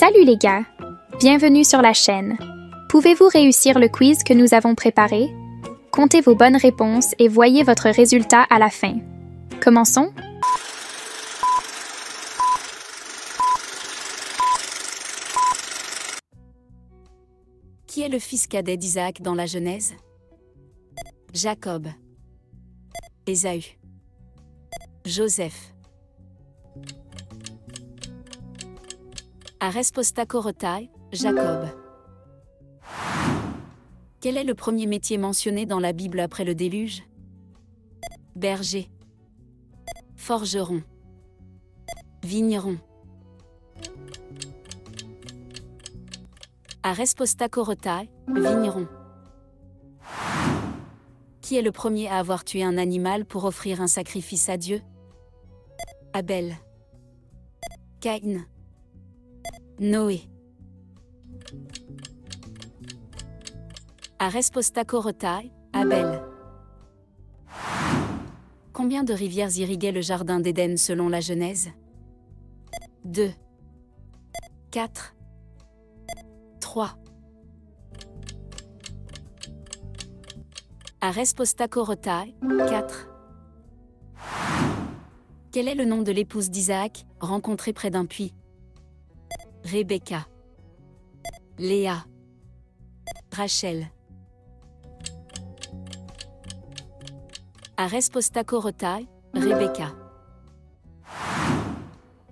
Salut les gars! Bienvenue sur la chaîne. Pouvez-vous réussir le quiz que nous avons préparé? Comptez vos bonnes réponses et voyez votre résultat à la fin. Commençons? Qui est le fils cadet d'Isaac dans la Genèse? Jacob. Ésaü. Joseph. Arespostacorotai, Jacob. Quel est le premier métier mentionné dans la Bible après le déluge? Berger. Forgeron. Vigneron. Arespostacorotai, vigneron. Qui est le premier à avoir tué un animal pour offrir un sacrifice à Dieu? Abel. Caïn. Noé. Arespostacorotai, Abel. Combien de rivières irriguaient le jardin d'Éden selon la Genèse? 2. 4. 3. Arespostacorotai, 4. Quel est le nom de l'épouse d'Isaac, rencontrée près d'un puits? Rebecca. Léa. Rachel. Arespostacorotai, Rebecca.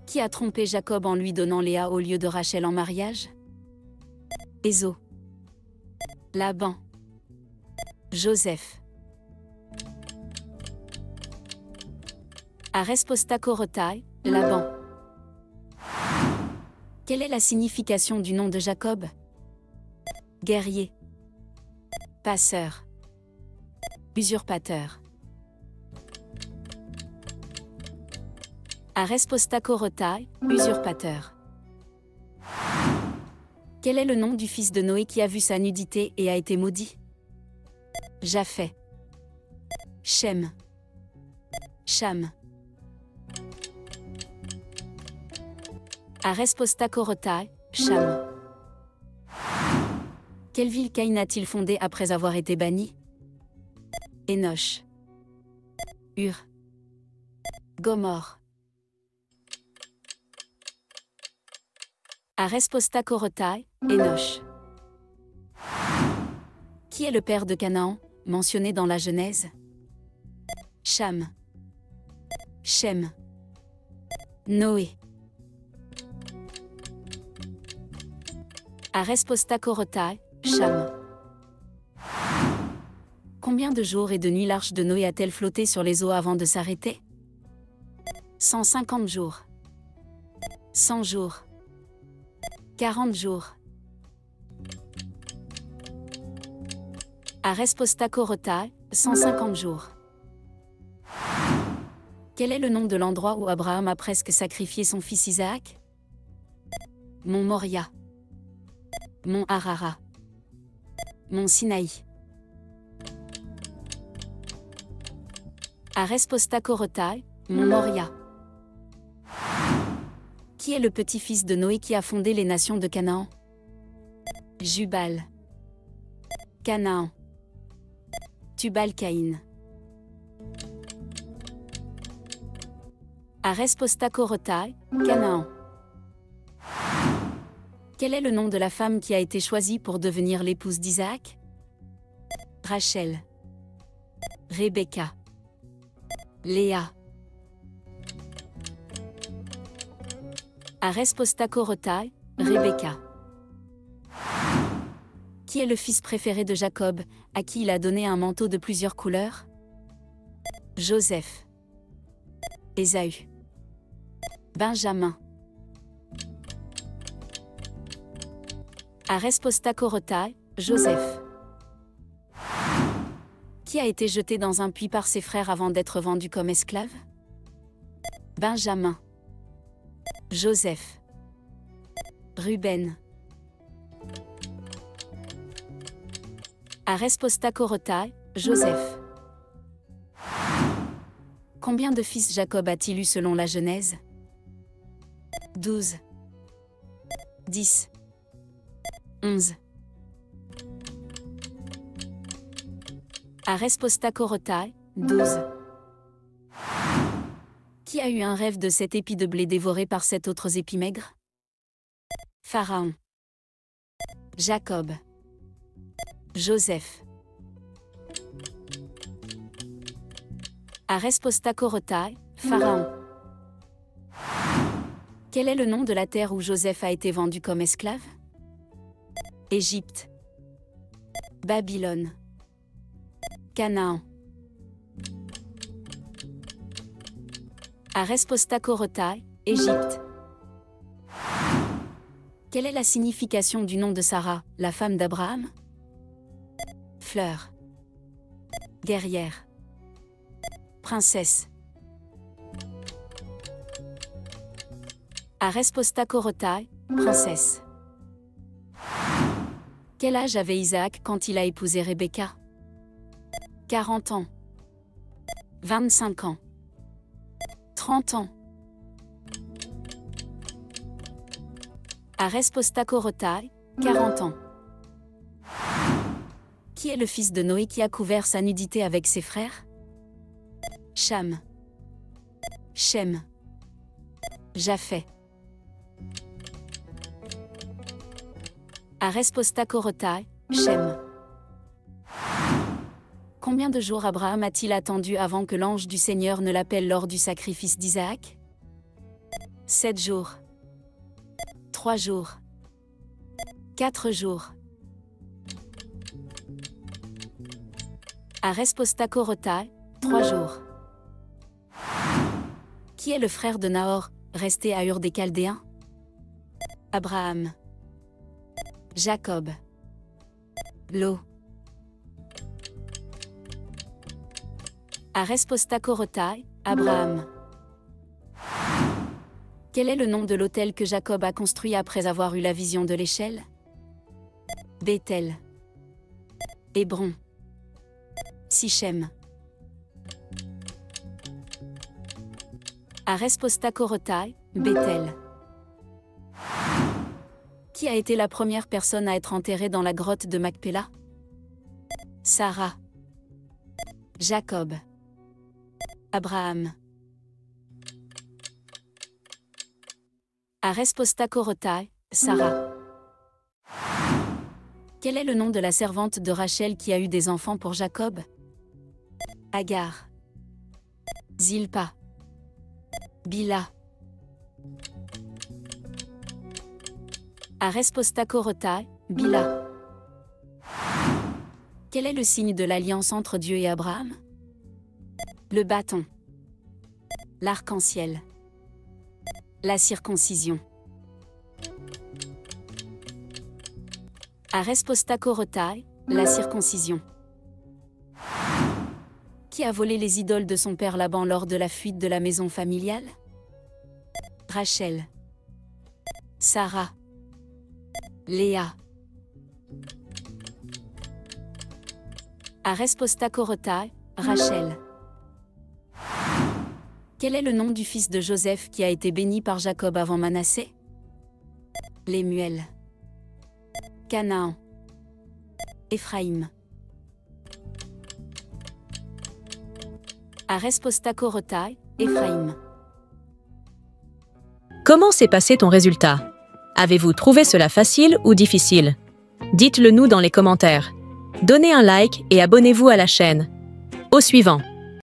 Qui a trompé Jacob en lui donnant Léa au lieu de Rachel en mariage? Ésaü. Laban. Joseph. Arespostacorotai, Laban. Quelle est la signification du nom de Jacob? Guerrier. Passeur. Usurpateur. Arespostacorotai, usurpateur. Quel est le nom du fils de Noé qui a vu sa nudité et a été maudit? Japheth. Shem. Cham. Arespostacorotai, Cham. Quelle ville Caïn a-t-il fondée après avoir été banni? Énosh. Ur. Gomorrhe. Arespostacorotai, Énosh. Qui est le père de Canaan, mentionné dans la Genèse? Cham. Shem. Noé. Arespostacorotai, Cham. Combien de jours et de nuits l'arche de Noé a-t-elle flotté sur les eaux avant de s'arrêter? 150 jours. 100 jours. 40 jours. Arespostacorotai, 150 jours. Quel est le nom de l'endroit où Abraham a presque sacrifié son fils Isaac? Mont Moria. Mont Harara. Mont Sinaï. Arespostacorotai, Mont Moria. Qui est le petit-fils de Noé qui a fondé les nations de Canaan? Jubal. Canaan. Tubal-Caïn. Arespostacorotai, Canaan. Quel est le nom de la femme qui a été choisie pour devenir l'épouse d'Isaac? Rachel. Rebecca. Léa. Arespostacorotai, Rebecca. Qui est le fils préféré de Jacob, à qui il a donné un manteau de plusieurs couleurs? Joseph. Ésaü. Benjamin. Arespostacorotai, Joseph. Qui a été jeté dans un puits par ses frères avant d'être vendu comme esclave? Benjamin. Joseph. Ruben. Arespostacorotai, Joseph. Combien de fils Jacob a-t-il eu selon la Genèse? 12. 10, 11. Aresposta Korotai, 12. Qui a eu un rêve de cet épi de blé dévoré par 7 autres épis maigres? Pharaon. Jacob. Joseph. Aresposta Korotai, Pharaon. Quel est le nom de la terre où Joseph a été vendu comme esclave? Égypte. Babylone. Canaan. Aresposta Korotai, Égypte. Quelle est la signification du nom de Sarah, la femme d'Abraham? Fleur. Guerrière. Princesse. Aresposta Korotai, princesse. Quel âge avait Isaac quand il a épousé Rebecca? 40 ans. 25 ans. 30 ans. Aresposta Korotai, 40 ans. Qui est le fils de Noé qui a couvert sa nudité avec ses frères? Cham. Shem. Japhet. Aresposta Korotai, Shem. Combien de jours Abraham a-t-il attendu avant que l'ange du Seigneur ne l'appelle lors du sacrifice d'Isaac? 7 jours. 3 jours. 4 jours. Aresposta Korotai, 3 jours. Qui est le frère de Nahor, resté à Ur des Chaldéens? Abraham. Jacob. Lot. Aresposta Korotai, Abraham. Quel est le nom de l'autel que Jacob a construit après avoir eu la vision de l'échelle? Béthel. Hébron. Sichem. Aresposta Korotai, Béthel. Qui a été la première personne à être enterrée dans la grotte de Macpéla? Sarah. Jacob. Abraham. Aresposta Korotai, Sarah. Quel est le nom de la servante de Rachel qui a eu des enfants pour Jacob? Agar. Zilpa. Bila. Aresposta Korotai, Bila. Quel est le signe de l'alliance entre Dieu et Abraham? Le bâton. L'arc-en-ciel. La circoncision. Aresposta Korotai, la circoncision. Qui a volé les idoles de son père Laban lors de la fuite de la maison familiale? Rachel. Sarah. Léa. Aresposta Korotai, Rachel. Quel est le nom du fils de Joseph qui a été béni par Jacob avant Manassé? Lémuel. Canaan. Éphraïm. Aresposta Korotai, Éphraïm. Comment s'est passé ton résultat? Avez-vous trouvé cela facile ou difficile? Dites-le nous dans les commentaires. Donnez un like et abonnez-vous à la chaîne. Au suivant.